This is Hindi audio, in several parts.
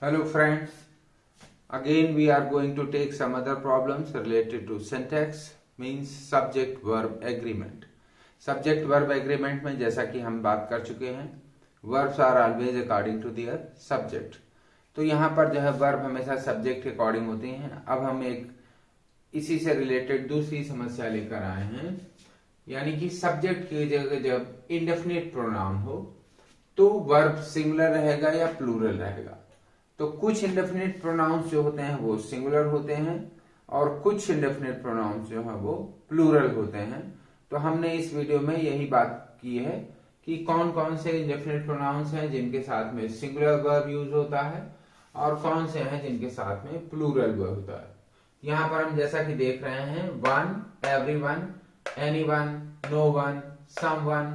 Hello friends, again we are going to take some other problems related to syntax means subject verb agreement. Subject verb agreement में जैसा कि हम बात कर चुके हैं verbs are always according to their subject. तो यहाँ पर जो है verb हमेशा subject के अकॉर्डिंग होते हैं। अब हम एक इसी से रिलेटेड दूसरी समस्या लेकर आए हैं, यानी कि सब्जेक्ट की जगह जब इंडेफिनिट प्रोनाउन हो तो वर्ब सिंगुलर रहेगा या प्लूरल रहेगा। तो कुछ इंडेफिनिट प्रोनाउंस जो होते हैं वो सिंगुलर होते हैं और कुछ इंडेफिनिट प्रोनाउंस जो है वो प्लूरल होते हैं। तो हमने इस वीडियो में यही बात की है कि कौन कौन से इंडेफिनिट प्रोनाउंस हैं जिनके साथ में सिंगुलर वर्ब यूज होता है और कौन से हैं जिनके साथ में प्लूरल वर्ब होता है। यहाँ पर हम जैसा कि देख रहे हैं one, everyone, anyone, no one, someone,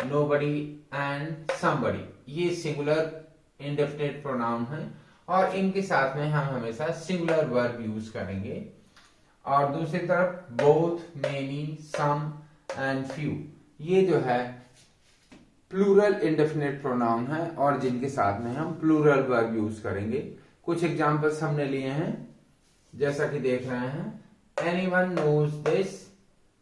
nobody and somebody, ये सिंगुलर इंडेफिनिट प्रोनाउन है और इनके साथ में हम हमेशा सिंगुलर वर्ब यूज करेंगे। और दूसरी तरफ both, many, some and few, ये जो है प्लूरल इंडेफिनिट प्रोनाउन है और जिनके साथ में हम प्लूरल वर्ब यूज करेंगे। कुछ एग्जांपल्स हमने लिए हैं जैसा कि देख रहे हैं एनीवन नोज दिस,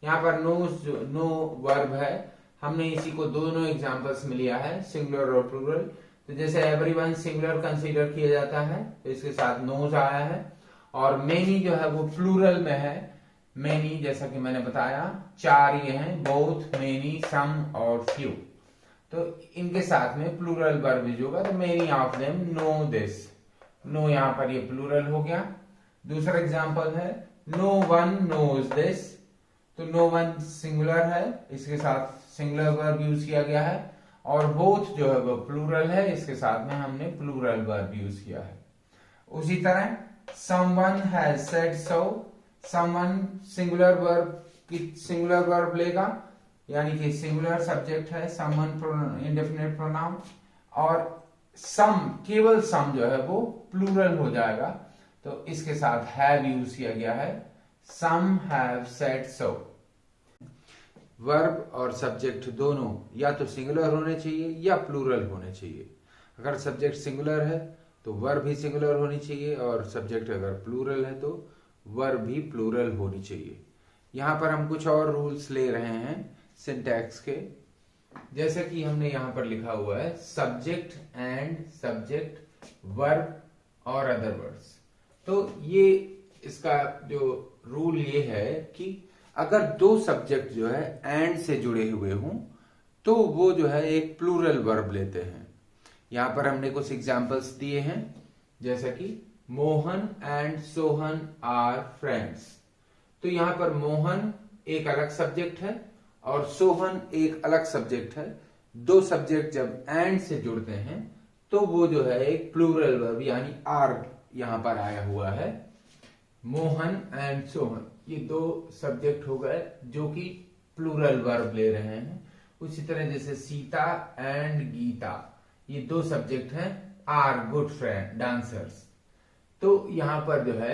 यहाँ पर नोज नो वर्ब है, हमने इसी को दोनों एग्जांपल्स में लिया है सिंगुलर और प्लूरल। तो जैसे एवरीवन सिंगुलर कंसीडर किया जाता है तो इसके साथ नोज आया है, और मेनी जो है वो प्लूरल में है। मेनी जैसा कि मैंने बताया चार ये हैं, बोथ, मेनी, सम और फ्यू, तो इनके साथ में प्लूरल वर्ब यूज होगा। तो many of them know this, no यहाँ पर ये प्लूरल हो गया। दूसरा एग्जांपल है नो वन नोज दिस, तो नो वन सिंगुलर है, इसके साथ सिंगुलर वर्ब यूज किया गया है। और बोथ जो है वो प्लूरल है, इसके साथ में हमने प्लूरल वर्ब यूज किया है। उसी तरह someone has said so, someone singular verb की सिंगुलर वर्ब लेगा, यानी कि सिंगुलर सब्जेक्ट है, someone इंडेफिनिट प्रोनाउन, और सम, केवल सम जो है वो प्लूरल हो जाएगा, तो इसके साथ have यूज किया गया है, some have said so। Verb और सब्जेक्ट दोनों या तो सिंगुलर होने चाहिए या प्लूरल होने चाहिए। अगर सब्जेक्ट सिंगुलर है तो वर्ब भी सिंगुलर होनी चाहिए, और सब्जेक्ट अगर प्लूरल है तो वर्ब भी प्लूरल होनी चाहिए। यहाँ पर हम कुछ और रूल्स ले रहे हैं सिंटैक्स के, जैसे कि हमने यहाँ पर लिखा हुआ है सब्जेक्ट एंड सब्जेक्ट, वर्ब और अदर वर्ड्स। तो ये इसका जो रूल ये है कि अगर दो सब्जेक्ट जो है एंड से जुड़े हुए हों तो वो जो है एक प्लूरल वर्ब लेते हैं। यहां पर हमने कुछ एग्जांपल्स दिए हैं, जैसा कि Mohan and Sohan are friends. तो यहां पर मोहन एक अलग सब्जेक्ट है और सोहन एक अलग सब्जेक्ट है। दो सब्जेक्ट जब एंड से जुड़ते हैं तो वो जो है एक प्लूरल वर्ब यानी आर यहां पर आया हुआ है। मोहन एंड सोहन ये दो सब्जेक्ट हो गए जो कि प्लूरल वर्ब ले रहे हैं। उसी तरह जैसे सीता एंड गीता, ये दो सब्जेक्ट हैं, आर गुड फ्रेंड डांसर्स। तो यहां पर जो है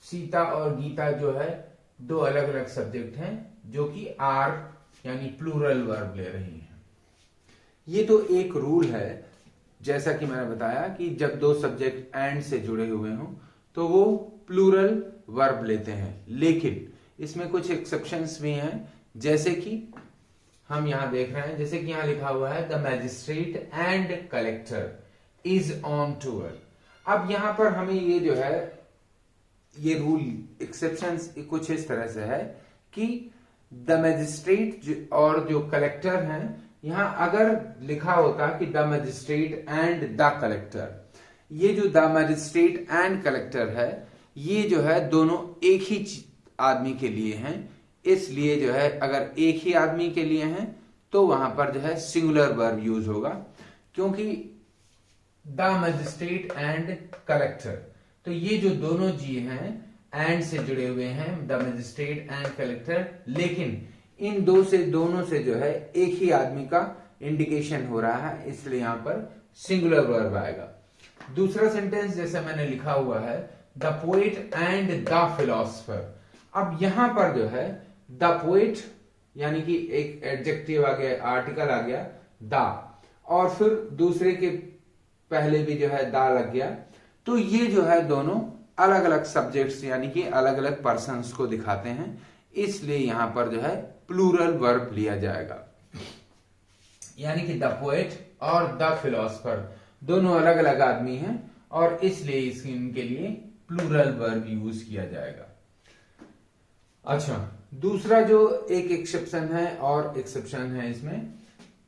सीता और गीता जो है दो अलग अलग सब्जेक्ट हैं जो कि आर यानी प्लूरल वर्ब ले रही हैं। ये तो एक रूल है, जैसा कि मैंने बताया कि जब दो सब्जेक्ट एंड से जुड़े हुए हों तो वो प्लूरल वर्ब लेते हैं। लेकिन इसमें कुछ एक्सेप्शंस भी हैं, जैसे कि हम यहां देख रहे हैं, जैसे कि यहां लिखा हुआ है the magistrate and collector is on tour. अब यहां पर हमें ये जो है ये रूल एक्सेप्शंस कुछ इस तरह से है कि द मैजिस्ट्रेट और जो कलेक्टर हैं, यहां अगर लिखा होता कि the magistrate and the collector, ये जो द मैजिस्ट्रेट एंड कलेक्टर है ये जो है दोनों एक ही आदमी के लिए हैं, इसलिए जो है अगर एक ही आदमी के लिए हैं तो वहां पर जो है सिंगुलर वर्ब यूज होगा, क्योंकि द मैजिस्ट्रेट एंड कलेक्टर, तो ये जो दोनों जी हैं एंड से जुड़े हुए हैं, द मैजिस्ट्रेट एंड कलेक्टर, लेकिन इन दोनों से जो है एक ही आदमी का इंडिकेशन हो रहा है, इसलिए यहां पर सिंगुलर वर्ब आएगा। दूसरा सेंटेंस जैसे मैंने लिखा हुआ है the poet and the philosopher. अब यहां पर जो है द पोएट यानी कि एक एडजेक्टिव आ गया, आर्टिकल आ गया द, और फिर दूसरे के पहले भी जो है दा लग गया, तो ये जो है दोनों अलग अलग सब्जेक्ट्स यानी कि अलग अलग पर्सन्स को दिखाते हैं, इसलिए यहां पर जो है प्लूरल वर्ब लिया जाएगा। यानी कि द पोएट और द फिलोसफर दोनों अलग अलग आदमी हैं और इसलिए इनके लिए प्लूरल वर्ब यूज किया जाएगा। अच्छा, दूसरा जो एक एक्सेप्शन है और एक्सेप्शन है इसमें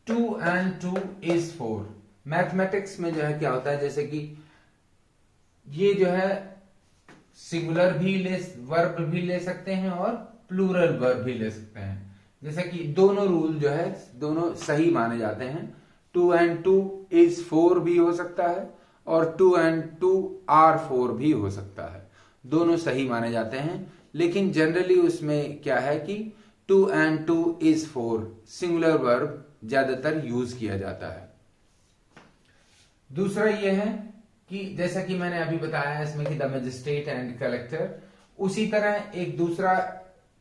2 and 2 is 4। मैथमेटिक्स में जो है क्या होता है, जैसे कि ये जो है सिंगुलर भी वर्ब भी ले सकते हैं और प्लूरल वर्ब भी ले सकते हैं। जैसे कि दोनों रूल जो है दोनों सही माने जाते हैं। 2 and 2 is 4 भी हो सकता है और 2 and 2 are 4 भी हो सकता है, दोनों सही माने जाते हैं। लेकिन जनरली उसमें क्या है कि 2 and 2 is 4 सिंगुलर वर्ब ज्यादातर यूज किया जाता है। दूसरा ये है कि जैसा कि मैंने अभी बताया इसमें कि द मजिस्ट्रेट एंड कलेक्टर, उसी तरह एक दूसरा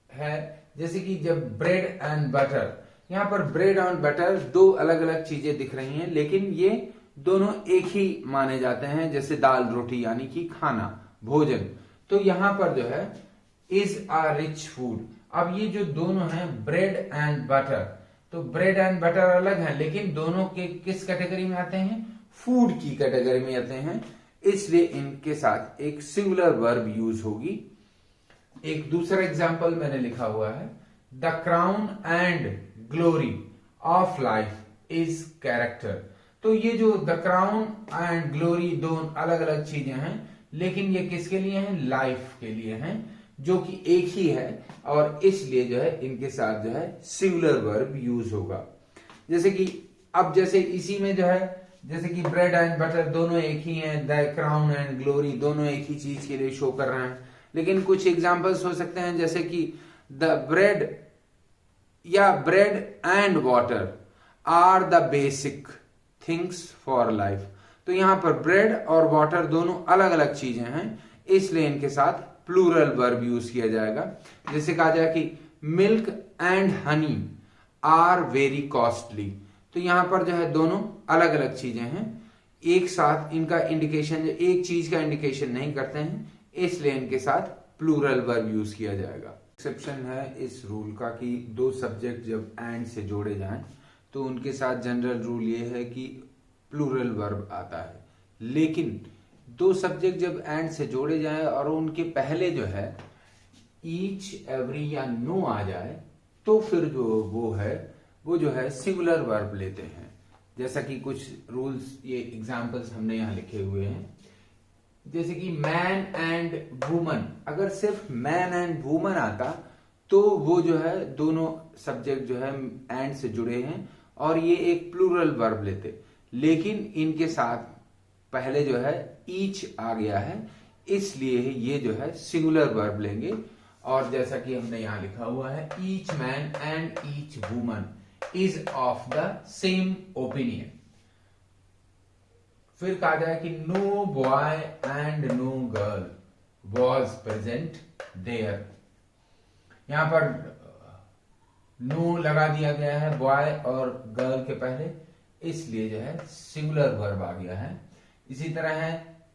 है जैसे कि जब ब्रेड एंड बटर, यहां पर ब्रेड एंड बटर दो अलग अलग चीजें दिख रही हैं लेकिन ये दोनों एक ही माने जाते हैं, जैसे दाल रोटी यानी कि खाना भोजन। तो यहां पर जो है इज अ रिच फूड। अब ये जो दोनों हैं ब्रेड एंड बटर, तो ब्रेड एंड बटर अलग हैं लेकिन दोनों के किस कैटेगरी में आते हैं, फूड की कैटेगरी में आते हैं, इसलिए इनके साथ एक सिंगुलर वर्ब यूज होगी। एक दूसरा एग्जाम्पल मैंने लिखा हुआ है, the crown and glory of life is character. तो ये जो द क्राउन एंड ग्लोरी दोनों अलग अलग चीजें हैं लेकिन ये किसके लिए हैं, लाइफ के लिए हैं, जो कि एक ही है और इसलिए जो है इनके साथ जो है सिंगुलर वर्ब यूज होगा। जैसे कि अब जैसे इसी में जो है जैसे कि ब्रेड एंड बटर दोनों एक ही हैं, द क्राउन एंड ग्लोरी दोनों एक ही चीज के लिए शो कर रहे हैं, लेकिन कुछ एग्जांपल्स हो सकते हैं जैसे कि द ब्रेड या bread and water are the basic things for life. तो यहां पर ब्रेड और वाटर दोनों अलग अलग चीजें हैं, इसलिए इनके साथ प्लूरल वर्ब यूज किया जाएगा। जैसे कहा जाए कि milk and honey are very costly. तो यहां पर जो है दोनों अलग अलग चीजें हैं, एक साथ इनका इंडिकेशन एक चीज का इंडिकेशन नहीं करते हैं, इसलिए इनके साथ प्लूरल वर्ब यूज किया जाएगा। एक्सेप्शन है इस रूल का कि दो सब्जेक्ट जब एंड से जोड़े जाएं तो उनके साथ जनरल रूल ये है कि प्लूरल वर्ब आता है, लेकिन दो सब्जेक्ट जब एंड से जोड़े जाएं और उनके पहले जो है ईच एवरी या नो आ जाए तो फिर वो जो है सिंगुलर वर्ब लेते हैं। जैसा कि कुछ रूल्स ये एग्जांपल्स हमने यहां लिखे हुए हैं, जैसे कि मैन एंड वुमन, अगर सिर्फ मैन एंड वुमन आता तो वो जो है दोनों सब्जेक्ट जो है एंड से जुड़े हैं और ये एक प्लूरल वर्ब लेते, लेकिन इनके साथ पहले जो है ईच आ गया है इसलिए ये जो है सिंगुलर वर्ब लेंगे। और जैसा कि हमने यहां लिखा हुआ है each man and each woman is of the same opinion. फिर कहा जाए कि no boy and no girl was present there. यहां पर नो लगा दिया गया है बॉय और गर्ल के पहले, इसलिए जो है सिंगुलर वर्ब आ गया है। इसी तरह है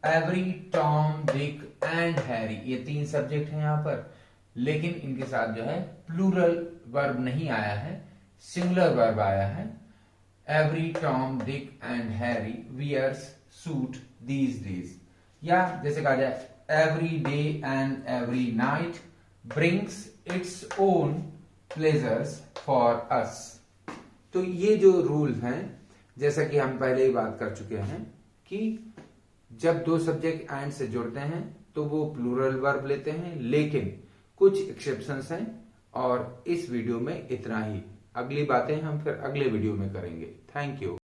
every, Tom, Dick and Harry, ये तीन सब्जेक्ट हैं यहां पर, लेकिन इनके साथ जो है प्लूरल वर्ब नहीं आया है, सिंगुलर वर्ब आया है। Every, Tom, Dick and Harry wears suit these days. या जैसे कहा जाए every day and every night brings its own pleasures for us. तो ये जो रूल हैं, जैसा कि हम पहले ही बात कर चुके हैं कि जब दो सब्जेक्ट एंड से जुड़ते हैं तो वो प्लूरल वर्ब लेते हैं, लेकिन कुछ एक्सेप्शंस हैं। और इस वीडियो में इतना ही, अगली बातें हम फिर अगले वीडियो में करेंगे। Thank you.